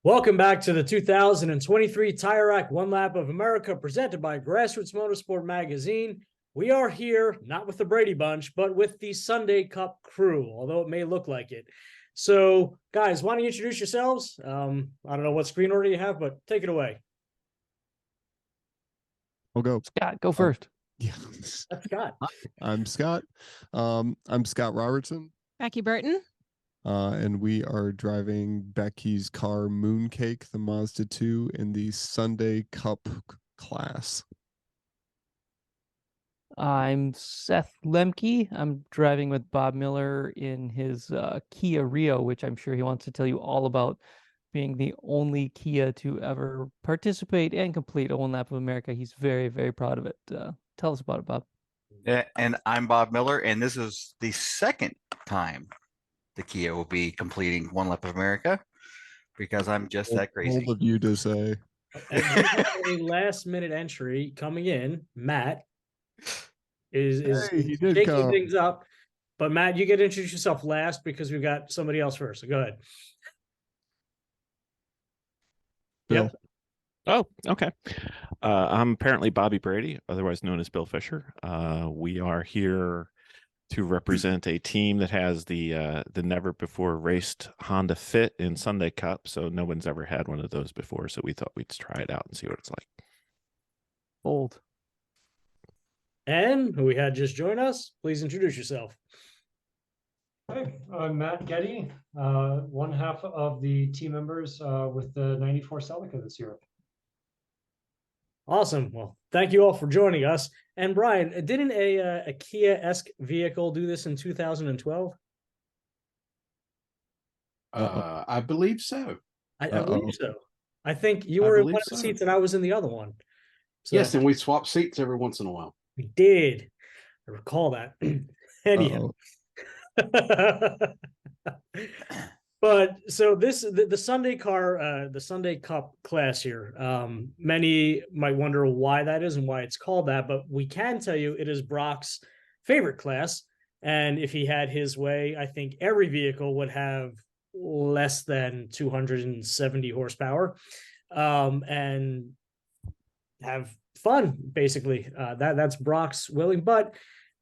Welcome back to the 2023 Tire Rack One Lap of America presented by Grassroots Motorsport Magazine. We are here, not with the Brady Bunch, but with the Sundae Cup crew, although it may look like it. So, guys, why don't you introduce yourselves? I don't know what screen order you have, but take it away. I'll go. Scott, go first. Yeah. That's Scott. I'm Scott. I'm Scott Robertson. Becky Burton. And we are driving Becky's car Mooncake, the Mazda 2, in the Sundae Cup class. I'm Seth Lemke. I'm driving with Bob Miller in his Kia Rio, which I'm sure he wants to tell you all about, being the only Kia to ever participate and complete a One Lap of America. He's very, very proud of it. Tell us about it, Bob. Yeah, and I'm Bob Miller, and this is the second time the Kia will be completing One Lap of America because I'm just that crazy. Bold of you to say. A last-minute entry coming in. Matt is shaking things up. But, Matt, you get to introduce yourself last because we've got somebody else first. So go ahead. Bill. Yep. Oh, okay. I'm apparently Bobby Brady, otherwise known as Bill Fisher. We are here to represent a team that has the never before raced Honda Fit in Sundae Cup. So no one's ever had one of those before. So we thought we'd try it out and see what it's like. Bold. And who we had just join us, please introduce yourself. Hi, I'm Matt Getty, one half of the team members with the 94 Celica this year. Awesome. Well, thank you all for joining us. And Brian, didn't a Kia-esque vehicle do this in 2012? I believe so. I believe so. I think you were in one of the seats and I was in the other one. So, yes, and we swap seats every once in a while. We did. I recall that. Anyhow. But so the Sundae car, the Sundae Cup class here, many might wonder why that is and why it's called that, but we can tell you it is Brock's favorite class. And if he had his way, I think every vehicle would have less than 270 horsepower and have fun, basically. That's Brock's willing, but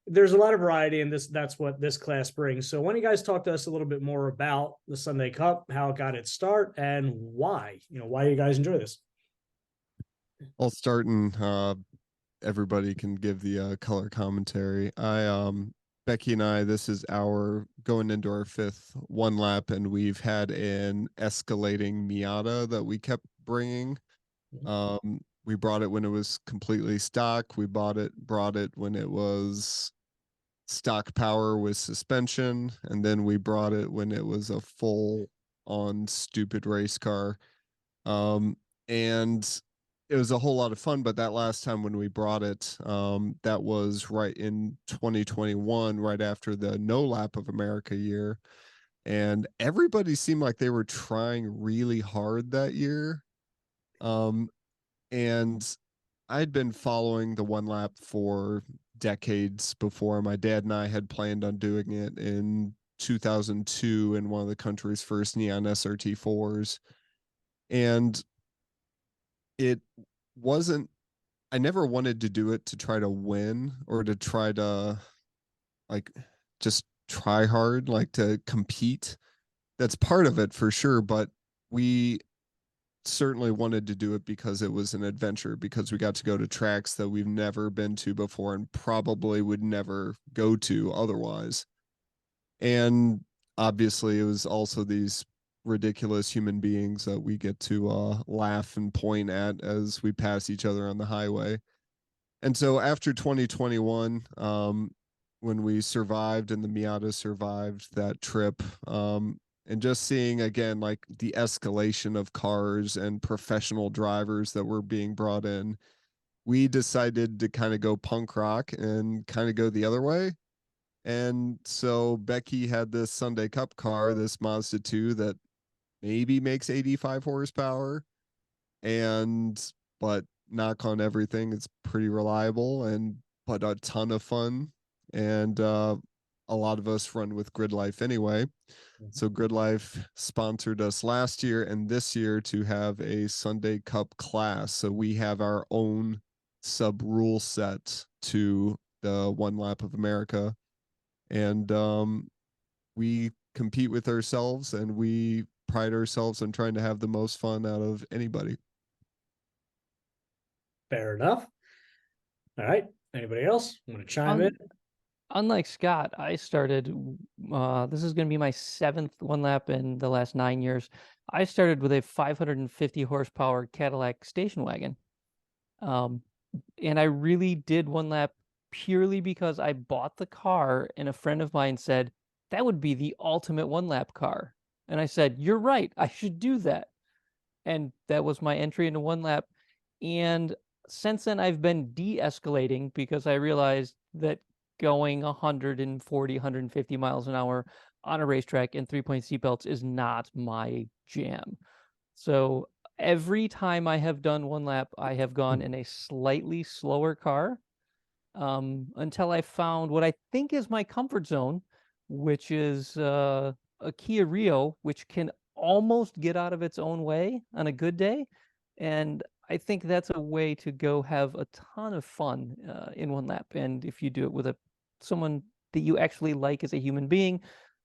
there's a lot of variety, and that's what this class brings. So why don't you guys talk to us a little bit more about the Sundae Cup, how it got its start, and why? Why you guys enjoy this? I'll start, and everybody can give the color commentary. Becky and I, this is our going into our fifth one lap, and we've had an escalating Miata that we kept bringing. We brought it when it was completely stock. We brought it when it was stock power with suspension. And then we brought it when it was a full on stupid race car. And it was a whole lot of fun. But that last time when we brought it, that was right in 2021, right after the No Lap of America year. And everybody seemed like they were trying really hard that year. And I'd been following the one lap for decades before. My dad and I had planned on doing it in 2002 in one of the country's first neon SRT4s. And it wasn't, I never wanted to do it to try to win or to try to just try hard, to compete. That's part of it for sure. But we certainly wanted to do it because it was an adventure, because we got to go to tracks that we've never been to before and probably would never go to otherwise. And obviously it was also these ridiculous human beings that we get to laugh and point at as we pass each other on the highway. And so after 2021, when we survived and the Miata survived that trip, and just seeing again, the escalation of cars and professional drivers that were being brought in, we decided to kind of go punk rock and kind of go the other way. And so Becky had this Sundae Cup car, this Mazda 2 that maybe makes 85 horsepower, but knock on everything, it's pretty reliable but a ton of fun. And a lot of us run with Grid Life anyway. So Grid Life sponsored us last year and this year to have a Sundae Cup class. So we have our own sub rule set to the One Lap of America. And we compete with ourselves and we pride ourselves on trying to have the most fun out of anybody. Fair enough. All right. Anybody else want to chime in? Unlike Scott, I started, this is going to be my 7th one lap in the last 9 years. I started with a 550 horsepower Cadillac station wagon. And I really did one lap purely because I bought the car and a friend of mine said, that would be the ultimate one lap car. And I said, you're right, I should do that. And that was my entry into one lap. And since then, I've been de-escalating because I realized that going 140, 150 miles an hour on a racetrack in 3-point seatbelts is not my jam. So every time I have done one lap, I have gone in a slightly slower car until I found what I think is my comfort zone, which is a Kia Rio, which can almost get out of its own way on a good day. And I think that's a way to go have a ton of fun in one lap. And if you do it with someone that you actually like as a human being,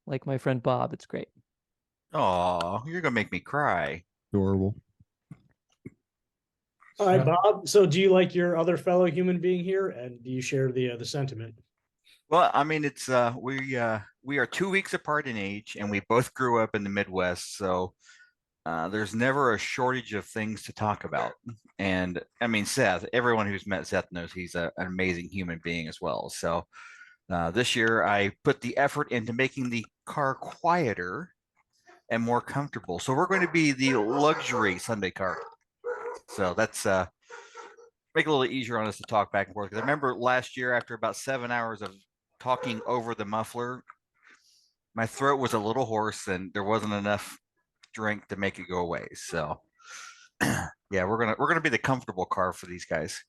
like my friend Bob, it's great. Oh, you're gonna make me cry. Adorable. All right, Bob. So do you like your other fellow human being here? And do you share the sentiment? Well, I mean, it's we are 2 weeks apart in age, and we both grew up in the Midwest, so there's never a shortage of things to talk about. And I mean, Seth, everyone who's met Seth knows he's an amazing human being as well. So this year I put the effort into making the car quieter and more comfortable. So we're going to be the luxury Sunday car. So that's make it a little easier on us to talk back and forth. Because I remember last year, after about 7 hours of talking over the muffler, my throat was a little hoarse and there wasn't enough drink to make it go away. So yeah, we're gonna be the comfortable car for these guys.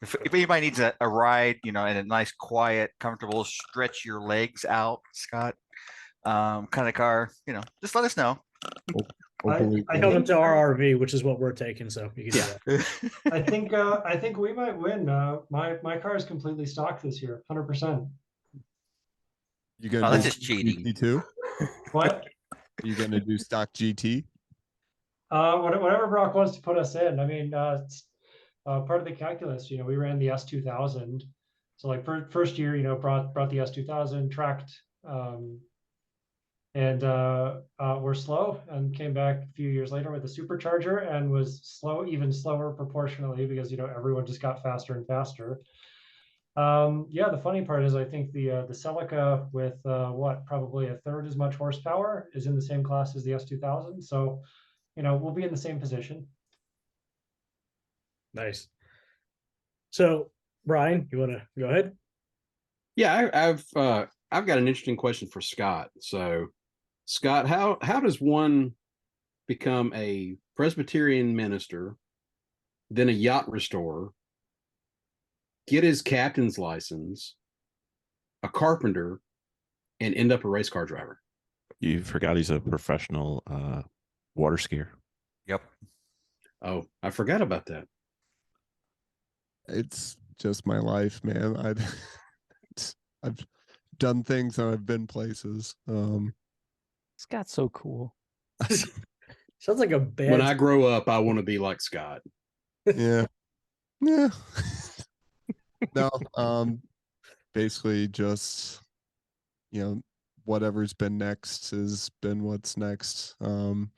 If anybody needs a ride, you know, and a nice, quiet, comfortable, stretch your legs out, Scott, kind of car, you know, just let us know. I Come into our RV, which is what we're taking, so you can do that. I think we might win. My car is completely stock this year, 100%. You gonna that's do just cheating. GT too? What? You gonna do stock GT? Whatever Brock wants to put us in. I mean, it's part of the calculus. You know, we ran the S2000, so like first year, you know, brought the S2000, tracked, and we're slow, and came back a few years later with a supercharger and was slow, even slower proportionally, because you know everyone just got faster and faster. Yeah, the funny part is I think the Celica with probably a third as much horsepower is in the same class as the S2000. So, you know, we'll be in the same position. Nice. So, Brian, you want to go ahead? Yeah, I've got an interesting question for Scott. So, Scott, how does one become a Presbyterian minister, then a yacht restorer, get his captain's license, a carpenter, and end up a race car driver? You forgot he's a professional water skier. Yep. Oh, I forgot about that. It's just my life, man. I've done things and I've been places. Scott's so cool. Sounds like a bad. When I grow up, I want to be like Scott. Yeah. No, basically just, you know, whatever's been next has been what's next. Coming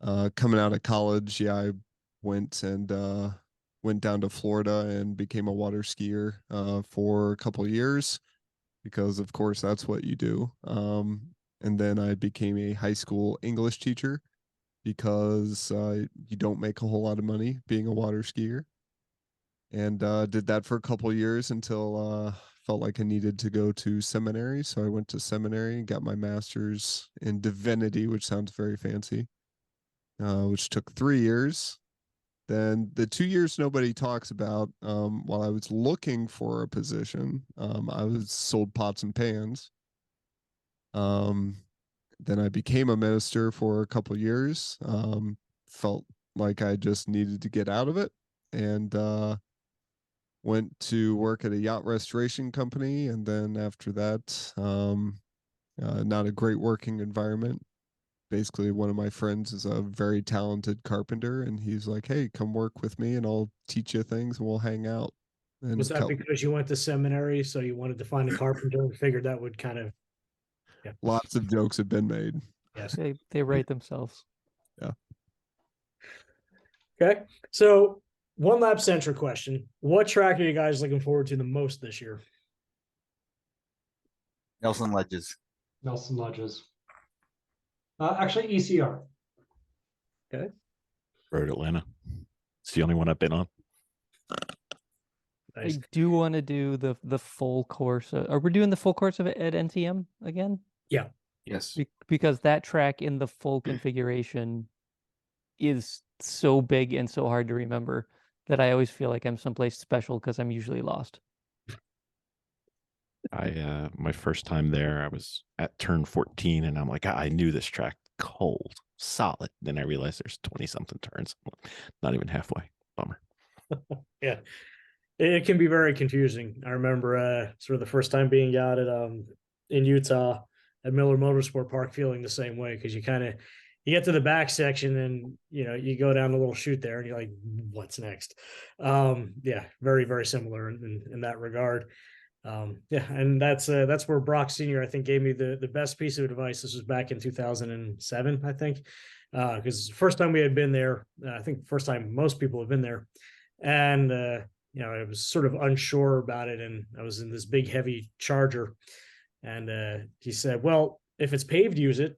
out of college, yeah, I went down to Florida and became a water skier for a couple of years because of course that's what you do. And then I became a high school English teacher because you don't make a whole lot of money being a water skier. And did that for a couple of years until felt like I needed to go to seminary. So I went to seminary and got my master's in divinity, which sounds very fancy, which took 3 years. Then the 2 years nobody talks about, while I was looking for a position, I was sold pots and pans. Then I became a minister for a couple years. Felt like I just needed to get out of it, and went to work at a yacht restoration company. And then after that, not a great working environment. Basically, one of my friends is a very talented carpenter, and he's like, "Hey, come work with me, and I'll teach you things, and we'll hang out." And Was that because you went to seminary, so you wanted to find a carpenter and figured that would kind of, yeah. lots of jokes have been made. Yes. They write themselves. Okay. So one lap centric question. What track are you guys looking forward to the most this year? Nelson Ledges. Nelson Ledges. Actually, ECR. Road Atlanta. It's the only one I've been on. Nice. I do want to do the full course. Are we doing the full course of it at NTM again? Yes. Because that track in the full configuration is so big and so hard to remember that I always feel like I'm someplace special because I'm usually lost. My first time there, I was at turn 14, and I'm like, I knew this track cold, solid. Then I realized there's 20 something turns, not even halfway. Bummer. Yeah. It can be very confusing. I remember sort of the first time being out at in Utah at Miller Motorsport Park feeling the same way, because you get to the back section and you go down the little chute there and you're like, what's next? Yeah, very, very similar in that regard. Yeah, and that's where Brock Sr. I think gave me the best piece of advice. This was back in 2007, I think, because first time we had been there, I think first time most people have been there, and I was sort of unsure about it, and I was in this big heavy Charger, and he said, "Well, if it's paved, use it.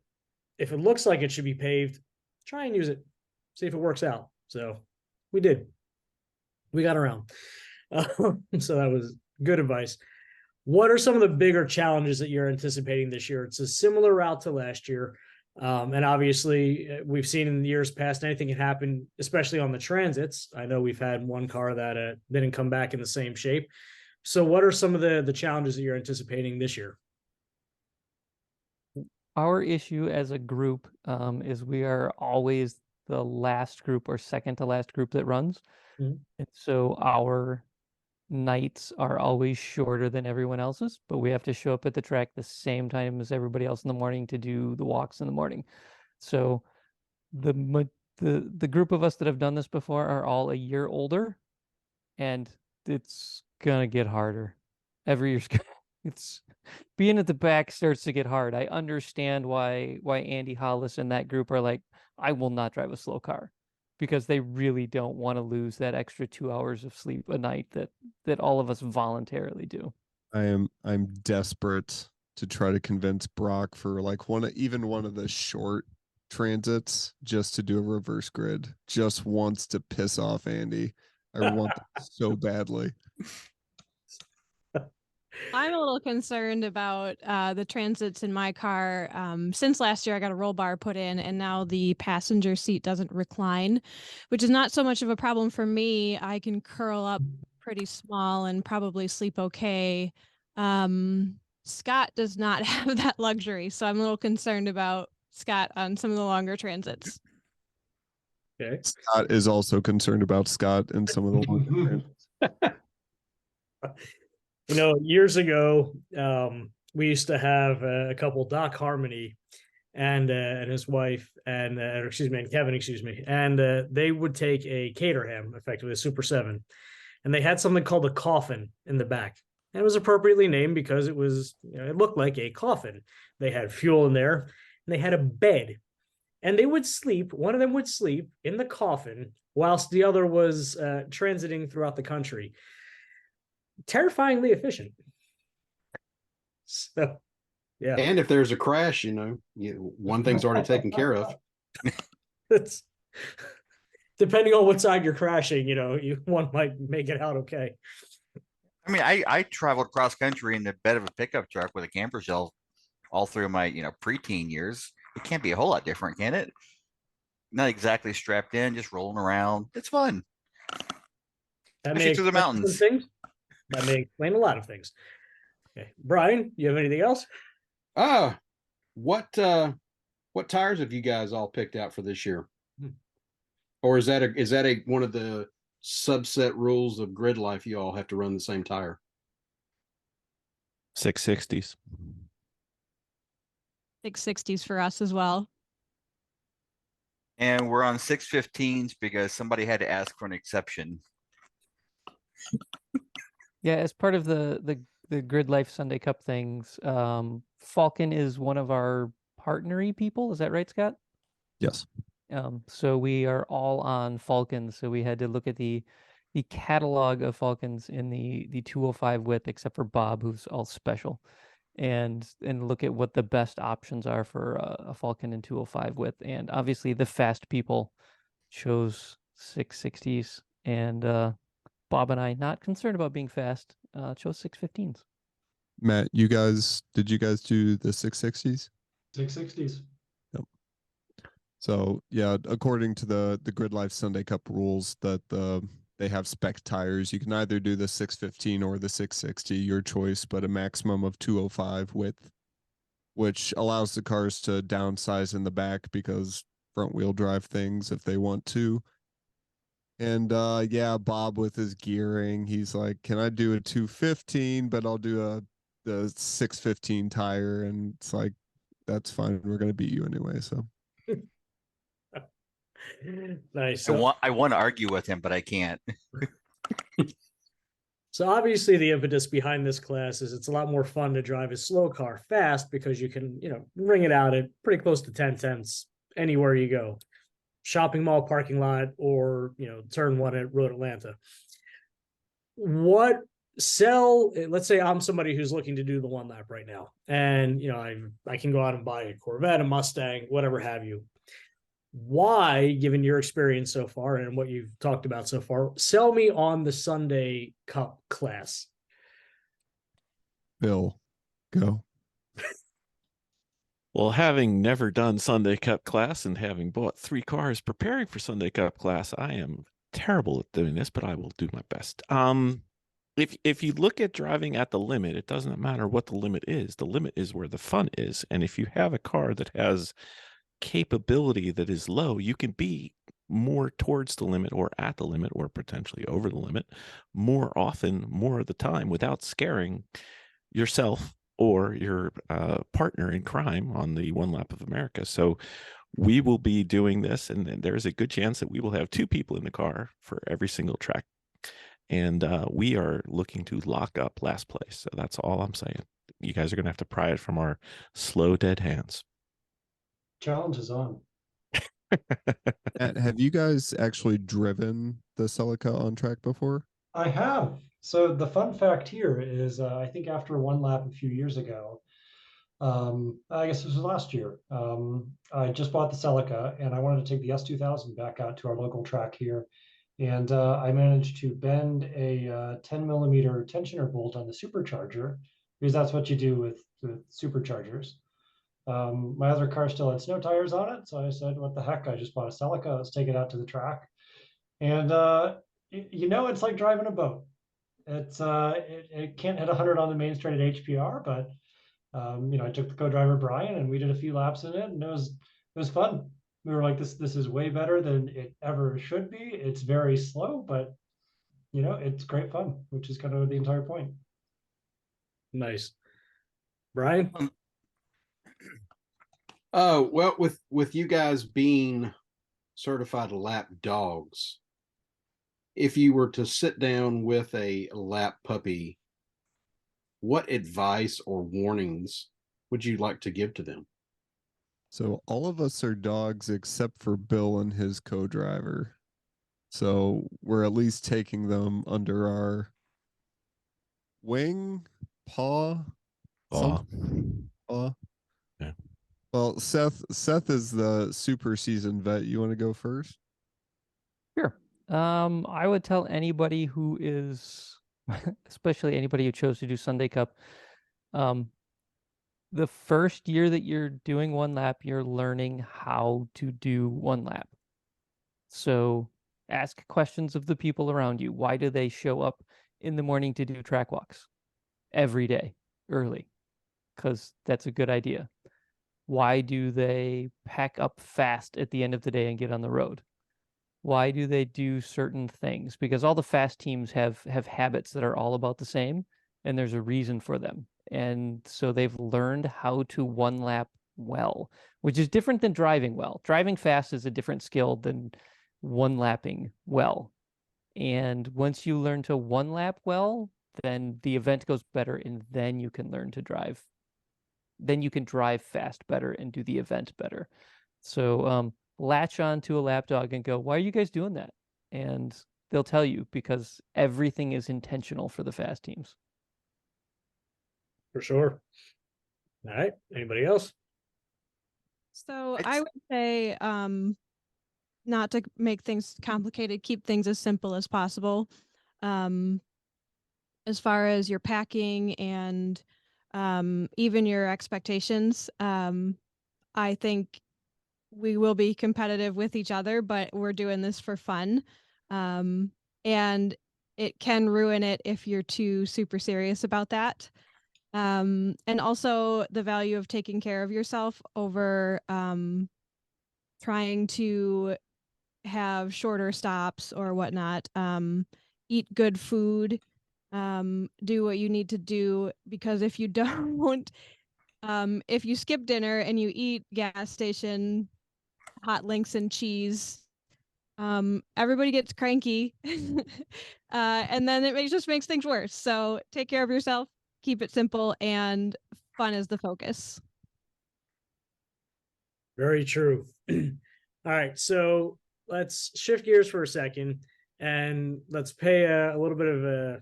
If it looks like it should be paved, try and use it. See if it works out." So we did. We got around. So that was good advice. What are some of the bigger challenges that you're anticipating this year? It's a similar route to last year. And obviously, we've seen in the years past, anything can happen, especially on the transits. I know we've had one car that didn't come back in the same shape. So what are some of the challenges that you're anticipating this year? Our issue as a group is we are always the last group or second to last group that runs. Mhm. And so our nights are always shorter than everyone else's, but we have to show up at the track the same time as everybody else in the morning to do the walks in the morning. So the group of us that have done this before are all a year older, and it's gonna get harder. Every year's it's being at the back starts to get hard. I understand why Andy Hollis and that group are like, I will not drive a slow car, because they really don't want to lose that extra 2 hours of sleep a night that all of us voluntarily do. I'm desperate to try to convince Brock for like one of the short transits just to do a reverse grid. Just wants to piss off Andy. I want that so badly. I'm a little concerned about the transits in my car. Since last year, I got a roll bar put in, and now the passenger seat doesn't recline, which is not so much of a problem for me. I can curl up pretty small and probably sleep okay. Scott does not have that luxury, so I'm a little concerned about Scott on some of the longer transits. Okay. Scott is also concerned about Scott and some of the longer Years ago, we used to have a couple, Doc Harmony and his wife, and Kevin, and they would take a Caterham, effectively a Super 7, and they had something called a coffin in the back. And it was appropriately named because it was, it looked like a coffin. They had fuel in there, and they had a bed, and they would sleep. One of them would sleep in the coffin whilst the other was transiting throughout the country. Terrifyingly efficient. So, yeah. And if there's a crash, one thing's already taken care of. It's depending on what side you're crashing, one might make it out okay. I mean, I traveled cross country in the bed of a pickup truck with a camper shell all through my, preteen years. It can't be a whole lot different, can it? not exactly strapped in, just rolling around. It's fun. That Especially may through the explain some mountains. things. That may explain a lot of things. Okay, Brian, you have anything else? What tires have you guys all picked out for this year? Hmm. Or is that a one of the subset rules of grid life? You all have to run the same tire. 660s. 660s for us as well. And we're on 615s because somebody had to ask for an exception. Yeah, as part of the Grid Life Sunday Cup things, Falcon is one of our partnery people. Is that right, Scott? Yes. So we are all on Falcons. So we had to look at the catalog of Falcons in the 205 width, except for Bob, who's all special, and look at what the best options are for a Falcon in 205 width. And obviously, the fast people chose 660s, and Bob and I, not concerned about being fast, chose 615s. Matt, did you guys do the 660s? 660s. So yeah, according to the Grid Life Sunday Cup rules, that they have spec tires. You can either do the 615 or the 660, your choice, but a maximum of 205 width, which allows the cars to downsize in the back because front wheel drive things if they want to. And yeah, Bob with his gearing, he's like, "Can I do a 215, but I'll do the 615 tire?" And it's like, "That's fine. We're gonna beat you anyway." So Nice. I want to argue with him, but I can't. So obviously the impetus behind this class is it's a lot more fun to drive a slow car fast because you can, ring it out at pretty close to 10 tenths anywhere you go. Shopping mall parking lot or, turn one at Road Atlanta. Let's say I'm somebody who's looking to do the one lap right now. And, I can go out and buy a Corvette, a Mustang, whatever have you. Why, given your experience so far and what you've talked about so far, sell me on the Sundae Cup class? Bill, go. Well, having never done Sunday Cup class and having bought 3 cars preparing for Sunday Cup class, I am terrible at doing this, but I will do my best. If you look at driving at the limit, it doesn't matter what the limit is. The limit is where the fun is. And if you have a car that has capability that is low, you can be more towards the limit or at the limit or potentially over the limit more often, more of the time, without scaring yourself or your partner in crime on the One Lap of America. So we will be doing this, and there's a good chance that we will have 2 people in the car for every single track. And we are looking to lock up last place. So that's all I'm saying. You guys are going to have to pry it from our slow, dead hands. Challenge is on. Matt, have you guys actually driven the Celica on track before? I have. So the fun fact here is, I think after one lap a few years ago, I guess this was last year, I just bought the Celica and I wanted to take the S2000 back out to our local track here. And I managed to bend a 10 millimeter tensioner bolt on the supercharger, because that's what you do with the superchargers. My other car still had snow tires on it, so I said, "What the heck? I just bought a Celica. Let's take it out to the track." And it's like driving a boat. It can't hit 100 on the main straight at HPR, but I took the co-driver Brian and we did a few laps in it, and it was fun. We were like, this is way better than it ever should be. It's very slow, but it's great fun, which is kind of the entire point. Nice. Brian? Oh, well, with you guys being certified lap dogs, if you were to sit down with a lap puppy, what advice or warnings would you like to give to them? So all of us are dogs except for Bill and his co-driver. So we're at least taking them under our wing, paw, Paw. paw. Yeah. Well, Seth is the super seasoned vet. You want to go first? Sure. I would tell anybody who is, especially anybody who chose to do Sunday Cup, the first year that you're doing one lap, you're learning how to do one lap. So ask questions of the people around you. Why do they show up in the morning to do track walks every day early? Because that's a good idea. Why do they pack up fast at the end of the day and get on the road? Why do they do certain things? Because all the fast teams have habits that are all about the same, and there's a reason for them. And so they've learned how to one lap well, which is different than driving well. Driving fast is a different skill than one lapping well. And once you learn to one lap well, then the event goes better, and then you can learn to drive. Then you can drive fast better and do the event better. So latch on to a lapdog and go, why are you guys doing that? And they'll tell you, because everything is intentional for the fast teams. For sure. All right. Anybody else? So It's- I would say, not to make things complicated, keep things as simple as possible. As far as your packing and even your expectations, I think we will be competitive with each other, but we're doing this for fun. And it can ruin it if you're too super serious about that. And also the value of taking care of yourself over trying to have shorter stops or whatnot. Eat good food. Do what you need to do, because if you don't, if you skip dinner and you eat gas station hot links and cheese, everybody gets cranky, and then just makes things worse. So take care of yourself, keep it simple, and fun is the focus. Very true. All right. So let's shift gears for a second and let's pay a little bit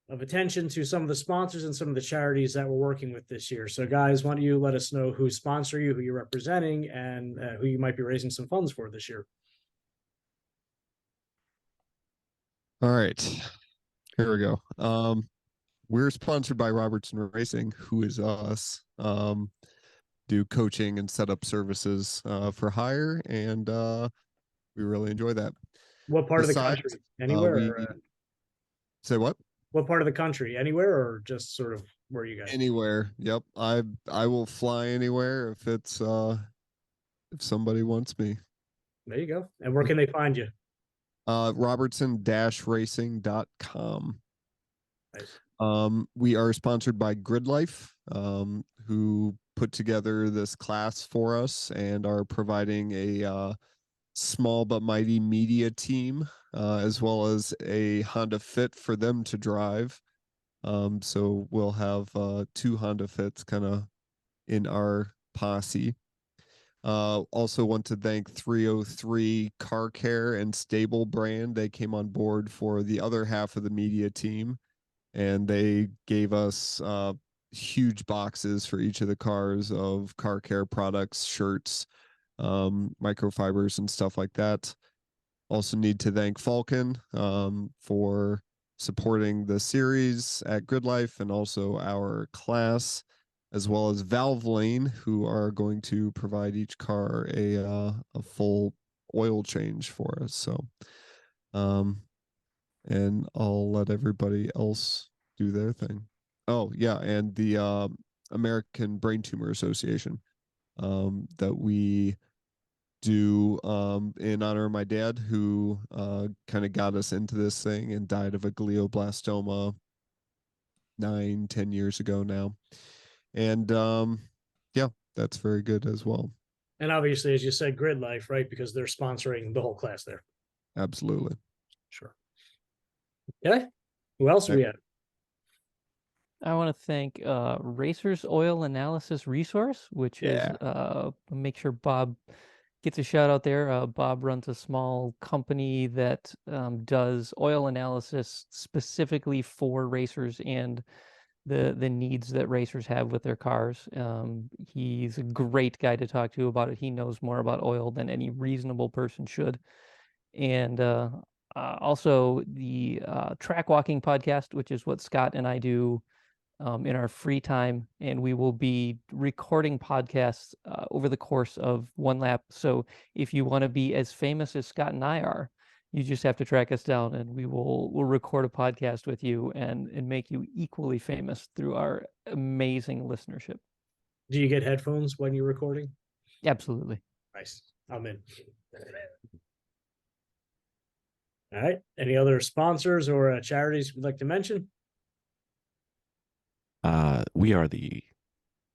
of attention to some of the sponsors and some of the charities that we're working with this year. So guys, why don't you let us know who's sponsoring you, who you're representing, and who you might be raising some funds for this year. All right, here we go. We're sponsored by Robertson Racing, who is us. Do coaching and setup services for hire, and we really enjoy that. What part of the Besides, country? Anywhere? we or, say what? what part of the country? Anywhere, or just sort of where you guys? Anywhere. Yep. I will fly anywhere if it's if somebody wants me. There you go. And where can they find you? Robertson-racing.com. Nice. We are sponsored by Grid Life, who put together this class for us and are providing a small but mighty media team, as well as a Honda Fit for them to drive. So we'll have 2 Honda Fits kind of in our posse. Also want to thank 303 Car Care and Stable Brand. They came on board for the other half of the media team, and they gave us huge boxes for each of the cars of car care products, shirts, microfibers, and stuff like that. Also need to thank Falcon for supporting the series at Grid Life and also our class, as well as Valvoline, who are going to provide each car a full oil change for us. So, and I'll let everybody else do their thing. Oh yeah, and the American Brain Tumor Association that we do in honor of my dad, who kind of got us into this thing and died of a glioblastoma 9-10 years ago now. And yeah, that's very good as well. And obviously, as you said, Grid Life, right? Because they're sponsoring the whole class there. Absolutely. Sure. Yeah. Who else do we have? I want to thank Racers Oil Analysis Resource, which is make sure Bob gets a shout out there. Bob runs a small company that does oil analysis specifically for racers and the needs that racers have with their cars. He's a great guy to talk to about it. He knows more about oil than any reasonable person should. And also the Track Walking podcast, which is what Scott and I do in our free time, and we will be recording podcasts over the course of one lap. So if you want to be as famous as Scott and I are, you just have to track us down, and we'll record a podcast with you and make you equally famous through our amazing listenership. Do you get headphones when you're recording? Absolutely. Nice. I'm in. All right. Any other sponsors or charities we'd like to mention? We are the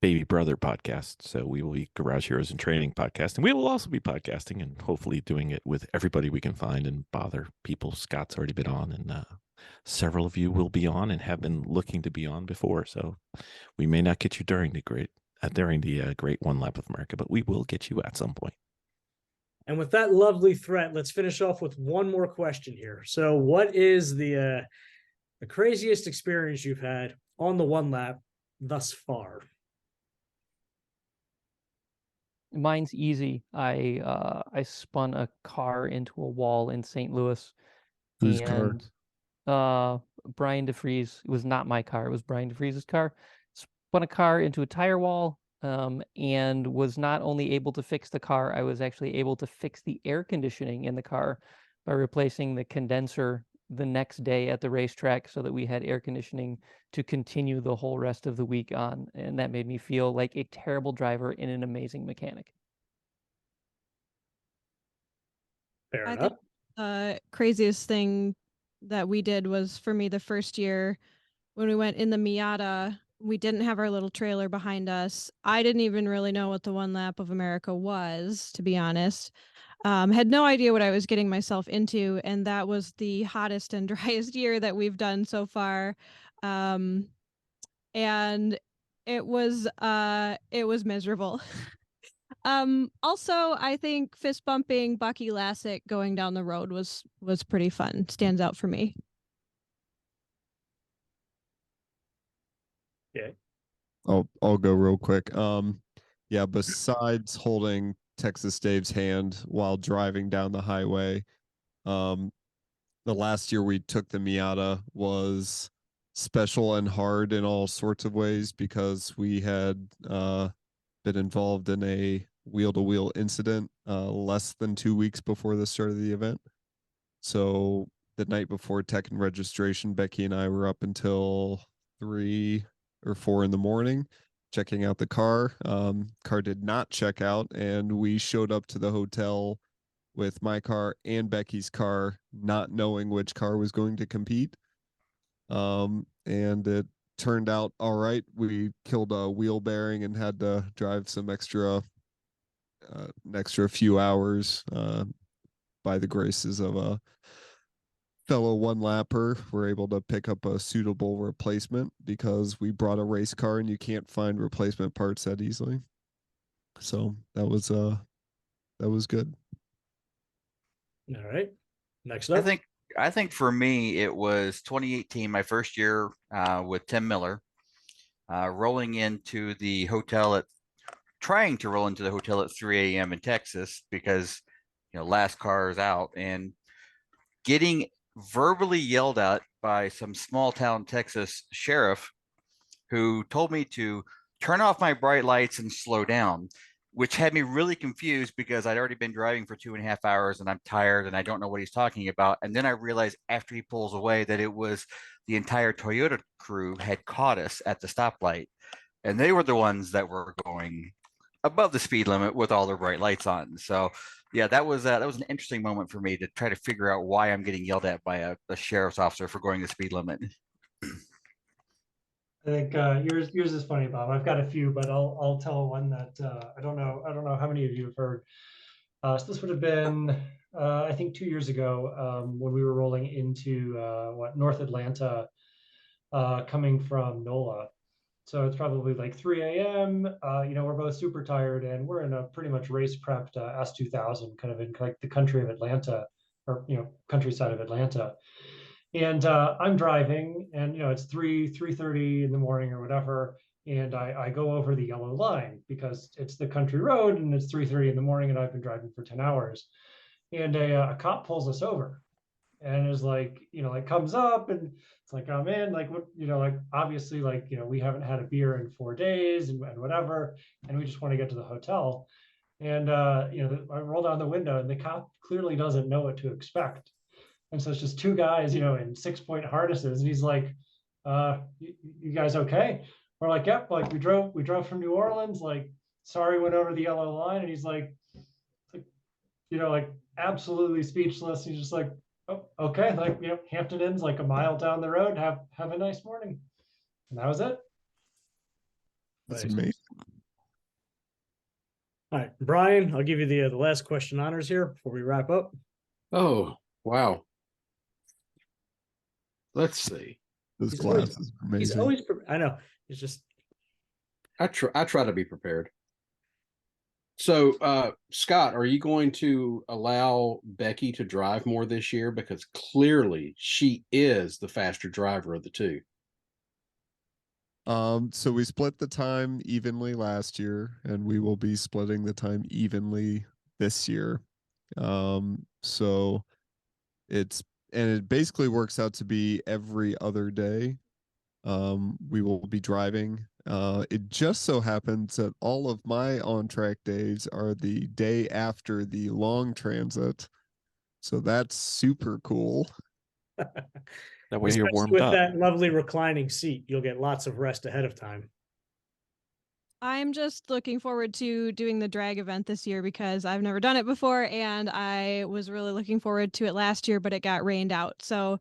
Baby Brother podcast, so we will be Garage Heroes and Training podcast, and we will also be podcasting and hopefully doing it with everybody we can find and bother people. Scott's already been on, and several of you will be on and have been looking to be on before. So we may not get you during the great One Lap of America, but we will get you at some point. And with that lovely threat, let's finish off with one more question here. So, what is the craziest experience you've had on the one lap thus far? Mine's easy. I spun a car into a wall in St. Louis. Whose car? And Brian DeFries, it was not my car, it was Brian DeFries's car. Spun a car into a tire wall, and was not only able to fix the car, I was actually able to fix the air conditioning in the car by replacing the condenser the next day at the racetrack so that we had air conditioning to continue the whole rest of the week on. And that made me feel like a terrible driver and an amazing mechanic. Fair I enough. think craziest thing that we did was, for me, the first year when we went in the Miata. We didn't have our little trailer behind us. I didn't even really know what the One Lap of America was, to be honest. Had no idea what I was getting myself into, and that was the hottest and driest year that we've done so far. And it was miserable. Also, I think fist bumping Bucky Lassick going down the road was pretty fun. Stands out for me. Yeah. I'll go real quick. Yeah, besides holding Texas Dave's hand while driving down the highway, the last year we took the Miata was special and hard in all sorts of ways because we had been involved in a wheel-to-wheel incident less than 2 weeks before the start of the event. So the night before tech and registration, Becky and I were up until 3 or 4 in the morning checking out the car. Car did not check out, and we showed up to the hotel with my car and Becky's car, not knowing which car was going to compete. And it turned out all right. We killed a wheel bearing and had to drive some extra few hours by the graces of a fellow one lapper. Were able to pick up a suitable replacement because we brought a race car and you can't find replacement parts that easily. So that was good. All right. Next up. I think for me it was 2018, my first year with Tim Miller, rolling into the hotel at 3 a.m. in Texas because last car is out, and getting verbally yelled at by some small town Texas sheriff who told me to turn off my bright lights and slow down, which had me really confused because I'd already been driving for 2.5 hours and I'm tired and I don't know what he's talking about. And then I realized after he pulls away that it was the entire Toyota crew had caught us at the stoplight, and they were the ones that were going above the speed limit with all their bright lights on. So yeah, that was an interesting moment for me to try to figure out why I'm getting yelled at by a sheriff's officer for going the speed limit. I think yours is funny, Bob. I've got a few, but I'll tell one that I don't know how many of you have heard. So this would have been I think 2 years ago when we were rolling into North Atlanta, coming from NOLA. So it's probably like 3 a.m. We're both super tired, and we're in a pretty much race prepped S2000, kind of in like the country of Atlanta, or countryside of Atlanta. And I'm driving, and it's 3:30 in the morning or whatever, and I go over the yellow line because it's the country road, and it's 3:30 in the morning, and I've been driving for 10 hours. And a cop pulls us over, and is like, like comes up and it's like, oh man, like what, like obviously like, we haven't had a beer in 4 days and whatever, and we just want to get to the hotel. And I roll down the window and the cop clearly doesn't know what to expect. And so it's just two guys, in 6-point harnesses, and he's like, you guys okay? We're like, yep, like we drove from New Orleans, like sorry, went over the yellow line. And he's like, like absolutely speechless. He's just like, oh, okay, like Hampton Inn's like a mile down the road. Have a nice morning. And that was it. That's Nice. amazing. All right, Brian, I'll give you the last question honors here before we wrap up. Oh, wow. Let's see. Those He's always- glasses are amazing. He's always, I know, it's just, I try to be prepared. So, Scott, are you going to allow Becky to drive more this year? Because clearly she is the faster driver of the two. So we split the time evenly last year, and we will be splitting the time evenly this year. So it basically works out to be every other day. We will be driving. It just so happens that all of my on-track days are the day after the long transit. So that's super cool. That way you're especially warmed with up. that lovely reclining seat, you'll get lots of rest ahead of time. I'm just looking forward to doing the drag event this year because I've never done it before, and I was really looking forward to it last year, but it got rained out. So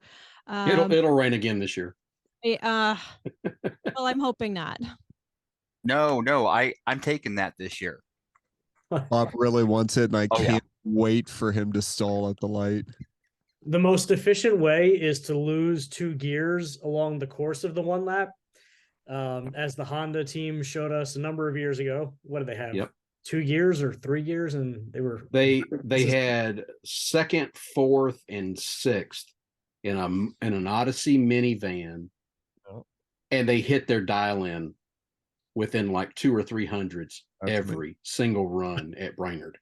It'll rain again this year. well, I'm hoping not. No, I'm taking that this year. Bob really wants it, and I Oh, yeah. can't wait for him to stall at the light. The most efficient way is to lose 2 gears along the course of the one lap. As the Honda team showed us a number of years ago. What did they have? Yep. 2 gears or 3 gears, and They had second, fourth, and sixth in an Odyssey minivan, and they hit their dial-in within like 200 or 300s every single run at Brainerd.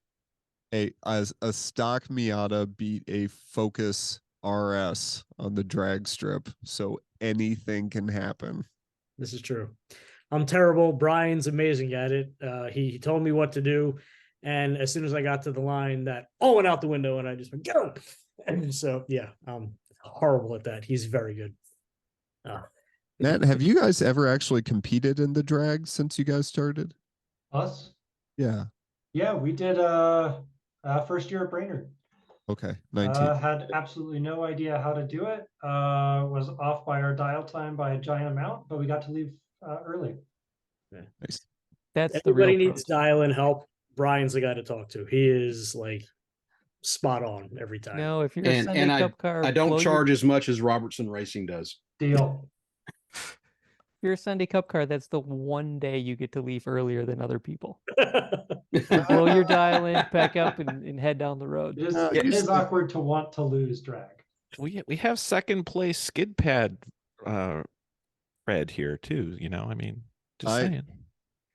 As a stock Miata beat a Focus RS on the drag strip, so anything can happen. This is true. I'm terrible. Brian's amazing at it. He told me what to do, and as soon as I got to the line, that all went out the window, and I just went go. And so yeah, I'm horrible at that. He's very good. Matt, have you guys ever actually competed in the drag since you guys started? Us? Yeah. Yeah, we did first year at Brainerd. Okay. 19. Had absolutely no idea how to do it. Was off by our dial time by a giant amount, but we got to leave early. Nice. That's Everybody the real needs pros. dial-in help. Brian's the guy to talk to. He is like spot on every time. No, if you're a And Sunday I Cup car, I don't blow charge as much as Robertson Racing does. Deal. if you're a Sunday Cup car, that's the one day you get to leave earlier than other people. Blow your dial in, pack up, and head down the road. It is awkward to want to lose drag. We have second place skid pad Fred here too. I mean, just saying.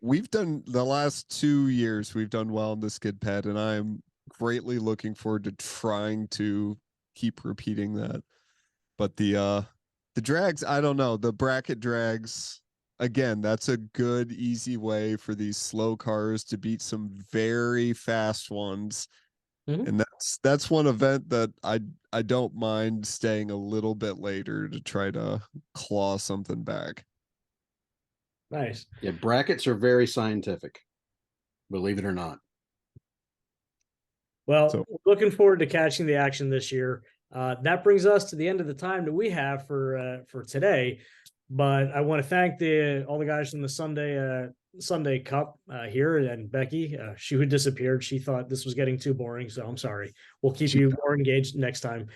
We've done the last 2 years, we've done well in the skid pad, and I'm greatly looking forward to trying to keep repeating that. But the drags, I don't know. The bracket drags, again, that's a good, easy way for these slow cars to beat some very fast ones. Mhm. And that's one event that I don't mind staying a little bit later to try to claw something back. Nice. Yeah, brackets are very scientific, believe it or not. Well, So- looking forward to catching the action this year. That brings us to the end of the time that we have for today. But I want to thank all the guys from the Sundae Cup here, and Becky. She who disappeared. She thought this was getting too boring, so I'm sorry. We'll keep you more engaged next time.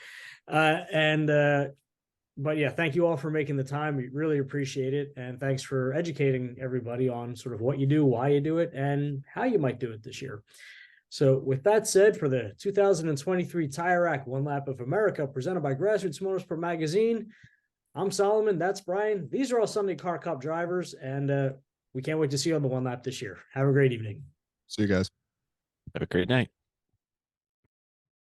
But yeah, thank you all for making the time. We really appreciate it, and thanks for educating everybody on sort of what you do, why you do it, and how you might do it this year. So with that said, for the 2023 Tire Rack One Lap of America presented by Grassroots Motorsport Magazine, I'm Solomon, that's Brian. These are all Sunday Car Cup drivers, and we can't wait to see you on the One Lap this year. Have a great evening. See you guys. Have a great night.